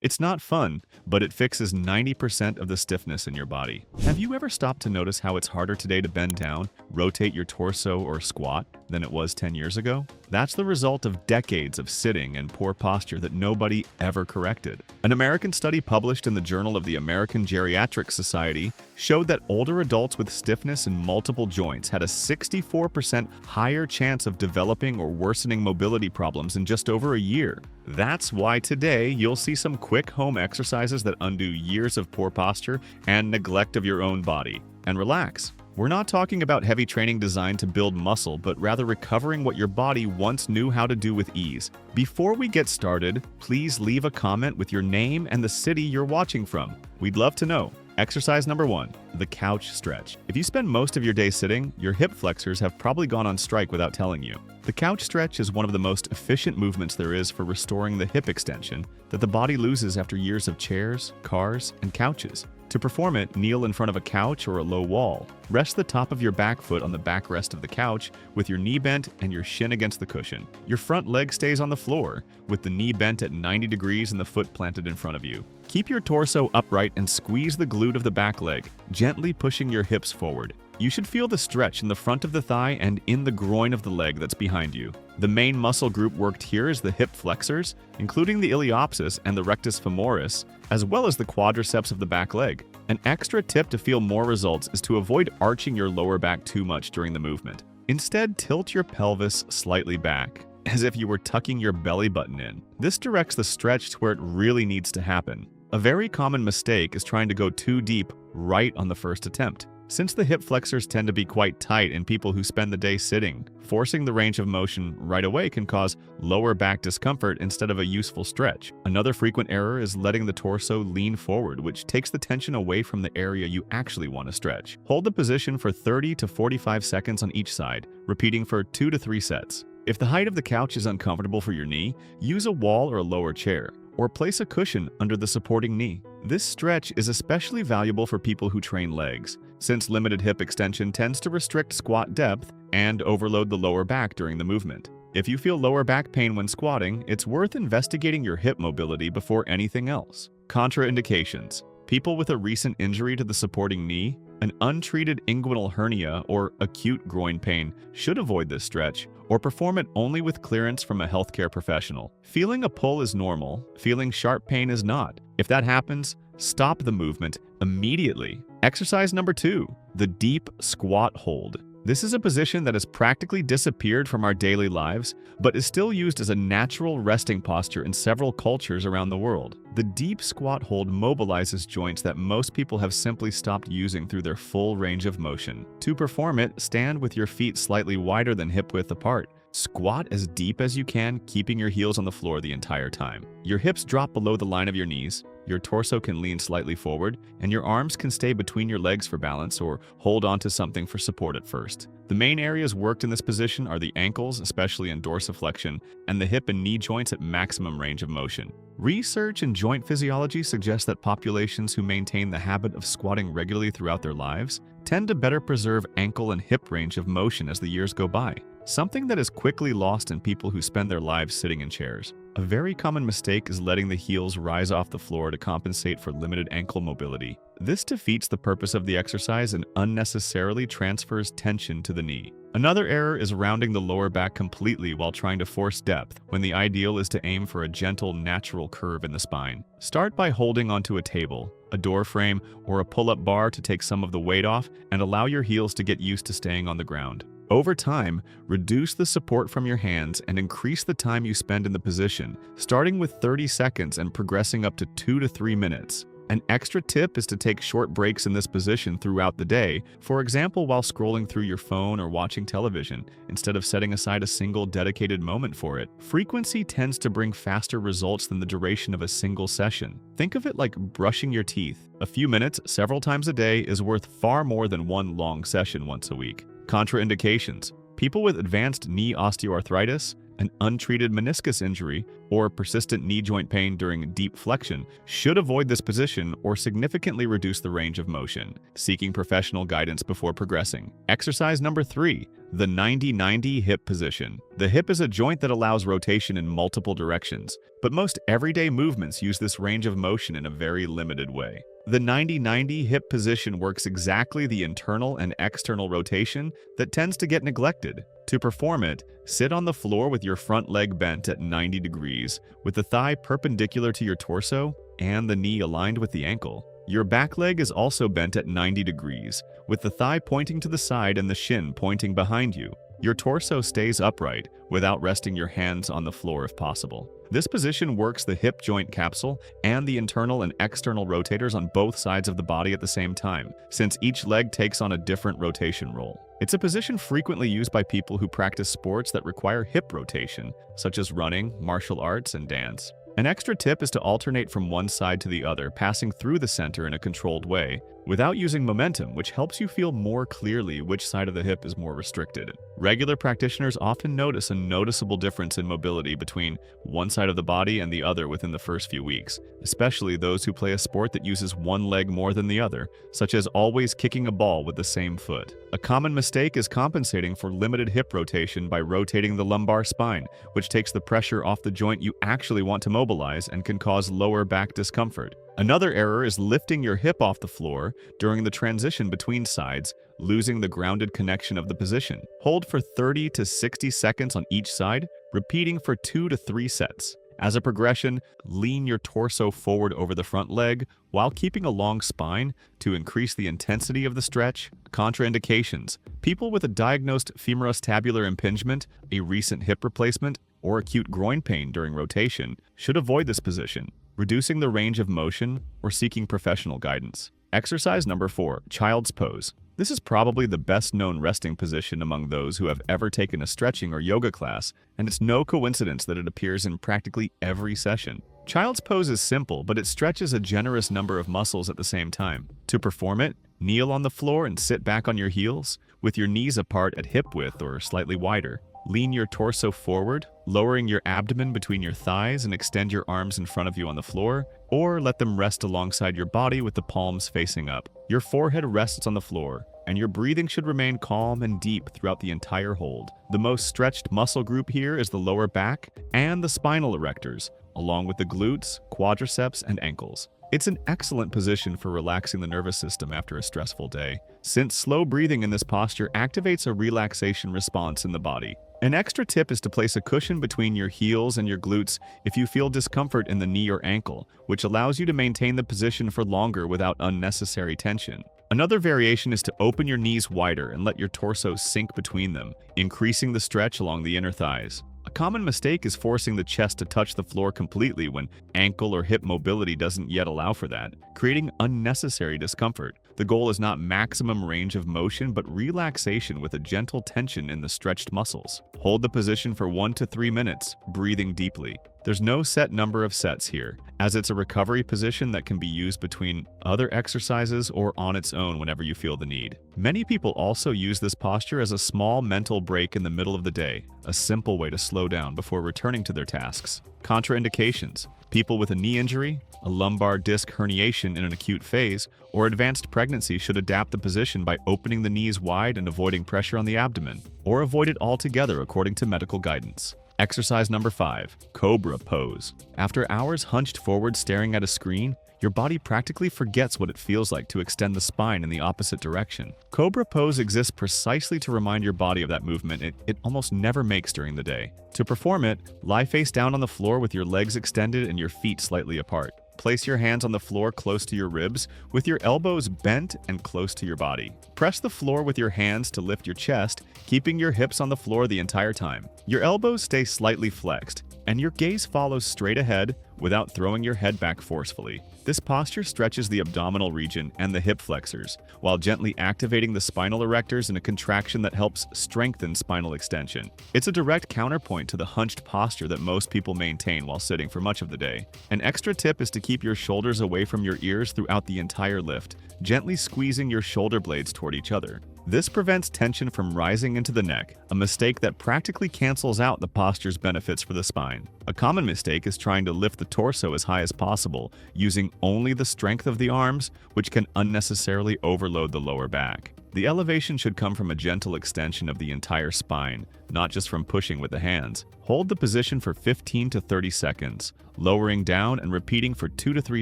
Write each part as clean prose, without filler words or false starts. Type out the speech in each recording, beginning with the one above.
It's not fun, but it fixes 90% of the stiffness in your body. Have you ever stopped to notice how it's harder today to bend down, rotate your torso, or squat than it was 10 years ago? That's the result of decades of sitting and poor posture that nobody ever corrected. An American study published in the Journal of the American Geriatric Society showed that older adults with stiffness in multiple joints had a 64% higher chance of developing or worsening mobility problems in just over a year. That's why today you'll see some quick home exercises that undo years of poor posture and neglect of your own body. And relax. We're not talking about heavy training designed to build muscle, but rather recovering what your body once knew how to do with ease. Before we get started, please leave a comment with your name and the city you're watching from. We'd love to know. Exercise number 1, the couch stretch. If you spend most of your day sitting, your hip flexors have probably gone on strike without telling you. The couch stretch is one of the most efficient movements there is for restoring the hip extension that the body loses after years of chairs, cars, and couches. To perform it, kneel in front of a couch or a low wall. Rest the top of your back foot on the backrest of the couch with your knee bent and your shin against the cushion. Your front leg stays on the floor with the knee bent at 90 degrees and the foot planted in front of you. Keep your torso upright and squeeze the glute of the back leg, gently pushing your hips forward. You should feel the stretch in the front of the thigh and in the groin of the leg that's behind you. The main muscle group worked here is the hip flexors, including the iliopsoas and the rectus femoris, as well as the quadriceps of the back leg. An extra tip to feel more results is to avoid arching your lower back too much during the movement. Instead, tilt your pelvis slightly back, as if you were tucking your belly button in. This directs the stretch to where it really needs to happen. A very common mistake is trying to go too deep right on the first attempt. Since the hip flexors tend to be quite tight in people who spend the day sitting, forcing the range of motion right away can cause lower back discomfort instead of a useful stretch. Another frequent error is letting the torso lean forward, which takes the tension away from the area you actually want to stretch. Hold the position for 30 to 45 seconds on each side, repeating for 2 to 3 sets. If the height of the couch is uncomfortable for your knee, use a wall or a lower chair, or place a cushion under the supporting knee. This stretch is especially valuable for people who train legs, since limited hip extension tends to restrict squat depth and overload the lower back during the movement. If you feel lower back pain when squatting, it's worth investigating your hip mobility before anything else. Contraindications: people with a recent injury to the supporting knee, an untreated inguinal hernia, or acute groin pain should avoid this stretch, or perform it only with clearance from a healthcare professional. Feeling a pull is normal, feeling sharp pain is not. If that happens, stop the movement immediately. Exercise number 2, the deep squat hold. This is a position that has practically disappeared from our daily lives, but is still used as a natural resting posture in several cultures around the world. The deep squat hold mobilizes joints that most people have simply stopped using through their full range of motion. To perform it, stand with your feet slightly wider than hip width apart. Squat as deep as you can, keeping your heels on the floor the entire time. Your hips drop below the line of your knees, your torso can lean slightly forward, and your arms can stay between your legs for balance or hold onto something for support at first. The main areas worked in this position are the ankles, especially in dorsiflexion, and the hip and knee joints at maximum range of motion. Research in joint physiology suggests that populations who maintain the habit of squatting regularly throughout their lives tend to better preserve ankle and hip range of motion as the years go by, something that is quickly lost in people who spend their lives sitting in chairs. A very common mistake is letting the heels rise off the floor to compensate for limited ankle mobility. This defeats the purpose of the exercise and unnecessarily transfers tension to the knee. Another error is rounding the lower back completely while trying to force depth, when the ideal is to aim for a gentle, natural curve in the spine. Start by holding onto a table, a door frame, or a pull-up bar to take some of the weight off and allow your heels to get used to staying on the ground. Over time, reduce the support from your hands and increase the time you spend in the position, starting with 30 seconds and progressing up to 2 to 3 minutes. An extra tip is to take short breaks in this position throughout the day, for example while scrolling through your phone or watching television, instead of setting aside a single dedicated moment for it. Frequency tends to bring faster results than the duration of a single session. Think of it like brushing your teeth. A few minutes, several times a day, is worth far more than one long session once a week. Contraindications: people with advanced knee osteoarthritis, an untreated meniscus injury, or persistent knee joint pain during deep flexion should avoid this position or significantly reduce the range of motion, seeking professional guidance before progressing. Exercise number 3, The 90-90 hip position. The hip is a joint that allows rotation in multiple directions, but most everyday movements use this range of motion in a very limited way. The 90-90 hip position works exactly the internal and external rotation that tends to get neglected. To perform it, sit on the floor with your front leg bent at 90 degrees, with the thigh perpendicular to your torso and the knee aligned with the ankle. Your back leg is also bent at 90 degrees, with the thigh pointing to the side and the shin pointing behind you. Your torso stays upright without resting your hands on the floor if possible. This position works the hip joint capsule and the internal and external rotators on both sides of the body at the same time, since each leg takes on a different rotation role. It's a position frequently used by people who practice sports that require hip rotation, such as running, martial arts, and dance. An extra tip is to alternate from one side to the other, passing through the center in a controlled way, without using momentum, which helps you feel more clearly which side of the hip is more restricted. Regular practitioners often notice a noticeable difference in mobility between one side of the body and the other within the first few weeks, especially those who play a sport that uses one leg more than the other, such as always kicking a ball with the same foot. A common mistake is compensating for limited hip rotation by rotating the lumbar spine, which takes the pressure off the joint you actually want to mobilize and can cause lower back discomfort. Another error is lifting your hip off the floor during the transition between sides, losing the grounded connection of the position. Hold for 30 to 60 seconds on each side, repeating for 2 to 3 sets. As a progression, lean your torso forward over the front leg while keeping a long spine to increase the intensity of the stretch. Contraindications: people with a diagnosed femoroacetabular impingement, a recent hip replacement, or acute groin pain during rotation should avoid this position, reducing the range of motion or seeking professional guidance. Exercise number 4, child's pose. This is probably the best known resting position among those who have ever taken a stretching or yoga class, and it's no coincidence that it appears in practically every session. Child's pose is simple, but it stretches a generous number of muscles at the same time. To perform it, kneel on the floor and sit back on your heels, with your knees apart at hip width or slightly wider. Lean your torso forward, lowering your abdomen between your thighs, and extend your arms in front of you on the floor, or let them rest alongside your body with the palms facing up. Your forehead rests on the floor, and your breathing should remain calm and deep throughout the entire hold. The most stretched muscle group here is the lower back and the spinal erectors, along with the glutes, quadriceps, and ankles. It's an excellent position for relaxing the nervous system after a stressful day, since slow breathing in this posture activates a relaxation response in the body. An extra tip is to place a cushion between your heels and your glutes if you feel discomfort in the knee or ankle, which allows you to maintain the position for longer without unnecessary tension. Another variation is to open your knees wider and let your torso sink between them, increasing the stretch along the inner thighs. A common mistake is forcing the chest to touch the floor completely when ankle or hip mobility doesn't yet allow for that, creating unnecessary discomfort. The goal is not maximum range of motion, but relaxation with a gentle tension in the stretched muscles. Hold the position for 1 to 3 minutes, breathing deeply. There's no set number of sets here, as it's a recovery position that can be used between other exercises or on its own whenever you feel the need. Many people also use this posture as a small mental break in the middle of the day, a simple way to slow down before returning to their tasks. Contraindications: people with a knee injury, a lumbar disc herniation in an acute phase, or advanced pregnancy should adapt the position by opening the knees wide and avoiding pressure on the abdomen, or avoid it altogether according to medical guidance. Exercise number 5, Cobra Pose. After hours hunched forward staring at a screen, your body practically forgets what it feels like to extend the spine in the opposite direction. Cobra Pose exists precisely to remind your body of that movement it almost never makes during the day. To perform it, lie face down on the floor with your legs extended and your feet slightly apart. Place your hands on the floor close to your ribs, with your elbows bent and close to your body. Press the floor with your hands to lift your chest, keeping your hips on the floor the entire time. Your elbows stay slightly flexed, and your gaze follows straight ahead without throwing your head back forcefully. This posture stretches the abdominal region and the hip flexors, while gently activating the spinal erectors in a contraction that helps strengthen spinal extension. It's a direct counterpoint to the hunched posture that most people maintain while sitting for much of the day. An extra tip is to keep your shoulders away from your ears throughout the entire lift, gently squeezing your shoulder blades toward each other. This prevents tension from rising into the neck, a mistake that practically cancels out the posture's benefits for the spine. A common mistake is trying to lift the torso as high as possible, using only the strength of the arms, which can unnecessarily overload the lower back. The elevation should come from a gentle extension of the entire spine, not just from pushing with the hands. Hold the position for 15 to 30 seconds, lowering down and repeating for 2 to 3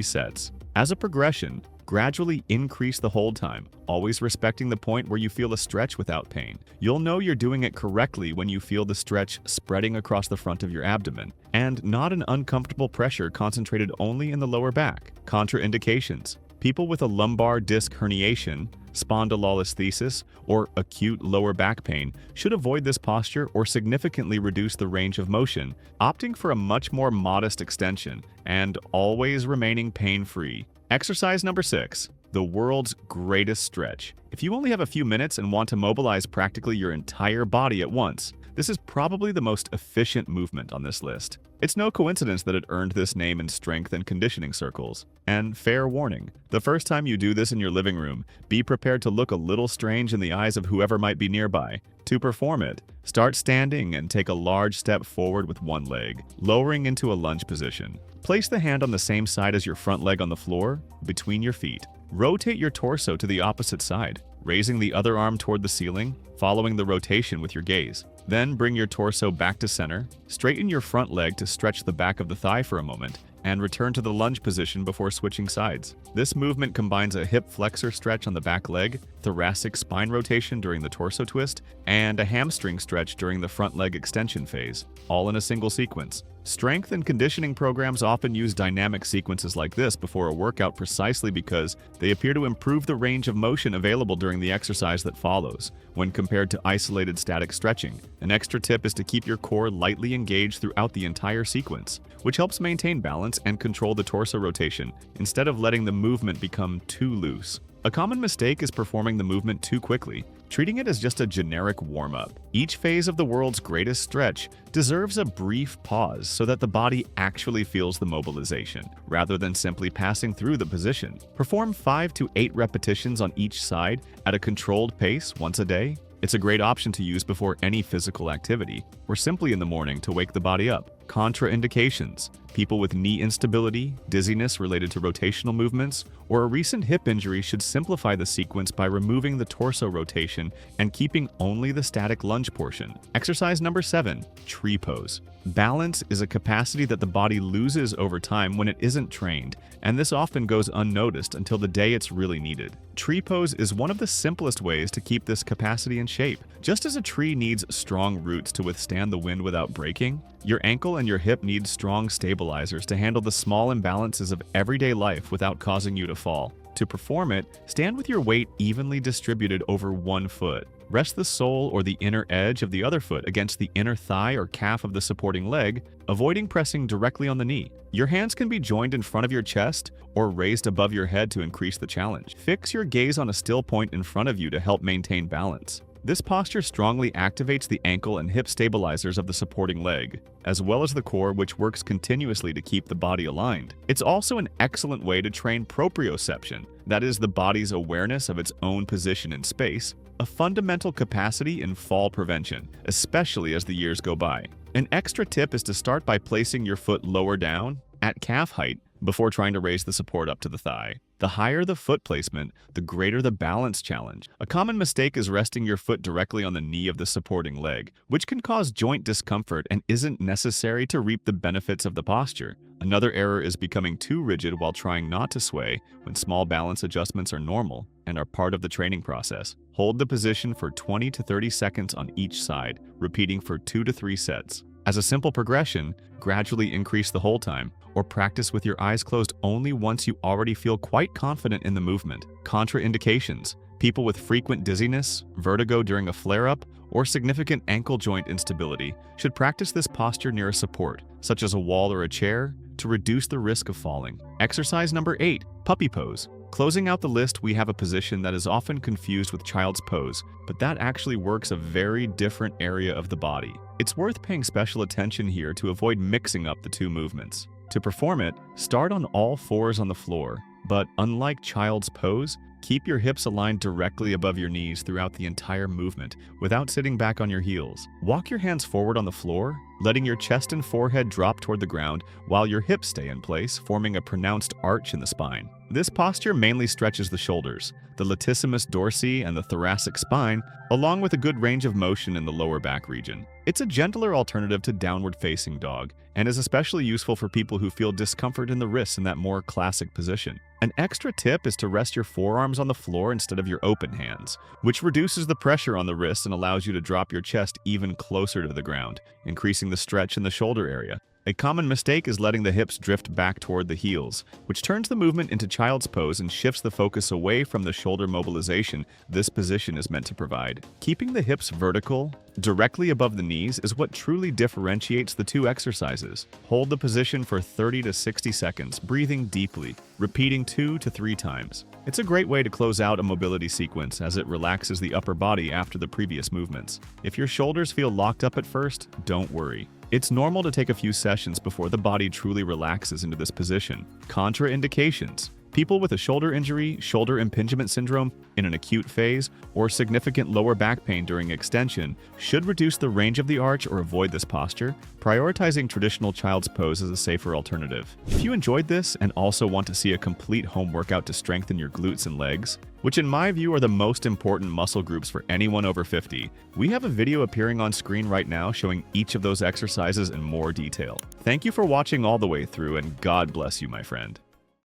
sets. As a progression, gradually increase the hold time, always respecting the point where you feel a stretch without pain. You'll know you're doing it correctly when you feel the stretch spreading across the front of your abdomen, and not an uncomfortable pressure concentrated only in the lower back. Contraindications: people with a lumbar disc herniation, spondylolisthesis, or acute lower back pain should avoid this posture or significantly reduce the range of motion, opting for a much more modest extension and always remaining pain-free. Exercise number 6, the world's greatest stretch. If you only have a few minutes and want to mobilize practically your entire body at once, this is probably the most efficient movement on this list. It's no coincidence that it earned this name in strength and conditioning circles. And fair warning, the first time you do this in your living room, be prepared to look a little strange in the eyes of whoever might be nearby. To perform it, start standing and take a large step forward with one leg, lowering into a lunge position. Place the hand on the same side as your front leg on the floor, between your feet. Rotate your torso to the opposite side, raising the other arm toward the ceiling, following the rotation with your gaze. Then bring your torso back to center, straighten your front leg to stretch the back of the thigh for a moment, and return to the lunge position before switching sides. This movement combines a hip flexor stretch on the back leg, thoracic spine rotation during the torso twist, and a hamstring stretch during the front leg extension phase, all in a single sequence. Strength and conditioning programs often use dynamic sequences like this before a workout precisely because they appear to improve the range of motion available during the exercise that follows, when compared to isolated static stretching. An extra tip is to keep your core lightly engaged throughout the entire sequence, which helps maintain balance and control the torso rotation, instead of letting the movement become too loose. A common mistake is performing the movement too quickly, treating it as just a generic warm-up. Each phase of the world's greatest stretch deserves a brief pause so that the body actually feels the mobilization, rather than simply passing through the position. Perform 5 to 8 repetitions on each side at a controlled pace once a day. It's a great option to use before any physical activity, or simply in the morning to wake the body up. Contraindications: people with knee instability, dizziness related to rotational movements, or a recent hip injury should simplify the sequence by removing the torso rotation and keeping only the static lunge portion. Exercise number 7, tree pose. Balance is a capacity that the body loses over time when it isn't trained, and this often goes unnoticed until the day it's really needed. Tree pose is one of the simplest ways to keep this capacity in shape. Just as a tree needs strong roots to withstand the wind without breaking, your ankle and your hip need strong stabilizers to handle the small imbalances of everyday life without causing you to fall. To perform it, stand with your weight evenly distributed over one foot. Rest the sole or the inner edge of the other foot against the inner thigh or calf of the supporting leg, avoiding pressing directly on the knee. Your hands can be joined in front of your chest or raised above your head to increase the challenge. Fix your gaze on a still point in front of you to help maintain balance. This posture strongly activates the ankle and hip stabilizers of the supporting leg, as well as the core, which works continuously to keep the body aligned. It's also an excellent way to train proprioception, that is, the body's awareness of its own position in space, a fundamental capacity in fall prevention, especially as the years go by. An extra tip is to start by placing your foot lower down, at calf height, before trying to raise the support up to the thigh. The higher the foot placement, the greater the balance challenge. A common mistake is resting your foot directly on the knee of the supporting leg, which can cause joint discomfort and isn't necessary to reap the benefits of the posture. Another error is becoming too rigid while trying not to sway when small balance adjustments are normal and are part of the training process. Hold the position for 20 to 30 seconds on each side, repeating for 2 to 3 sets. As a simple progression, gradually increase the hold time, or practice with your eyes closed only once you already feel quite confident in the movement. Contraindications: people with frequent dizziness, vertigo during a flare-up, or significant ankle joint instability should practice this posture near a support, such as a wall or a chair, to reduce the risk of falling. Exercise number 8, puppy pose. Closing out the list, we have a position that is often confused with child's pose, but that actually works a very different area of the body. It's worth paying special attention here to avoid mixing up the two movements. To perform it, start on all fours on the floor, but unlike child's pose, Keep your hips aligned directly above your knees throughout the entire movement without sitting back on your heels. Walk your hands forward on the floor, letting your chest and forehead drop toward the ground while your hips stay in place, forming a pronounced arch in the spine. This posture mainly stretches the shoulders, the latissimus dorsi, and the thoracic spine, along with a good range of motion in the lower back region. It's a gentler alternative to downward-facing dog, and is especially useful for people who feel discomfort in the wrists in that more classic position. An extra tip is to rest your forearms on the floor instead of your open hands, which reduces the pressure on the wrists and allows you to drop your chest even closer to the ground, increasing the stretch in the shoulder area. A common mistake is letting the hips drift back toward the heels, which turns the movement into child's pose and shifts the focus away from the shoulder mobilization this position is meant to provide. Keeping the hips vertical, directly above the knees, is what truly differentiates the two exercises. Hold the position for 30 to 60 seconds, breathing deeply, repeating 2 to 3 times. It's a great way to close out a mobility sequence as it relaxes the upper body after the previous movements. If your shoulders feel locked up at first, don't worry. It's normal to take a few sessions before the body truly relaxes into this position. Contraindications: people with a shoulder injury, shoulder impingement syndrome in an acute phase, or significant lower back pain during extension should reduce the range of the arch or avoid this posture. Prioritizing traditional child's pose is a safer alternative. If you enjoyed this and also want to see a complete home workout to strengthen your glutes and legs, which in my view are the most important muscle groups for anyone over 50, we have a video appearing on screen right now showing each of those exercises in more detail. Thank you for watching all the way through, and God bless you, my friend.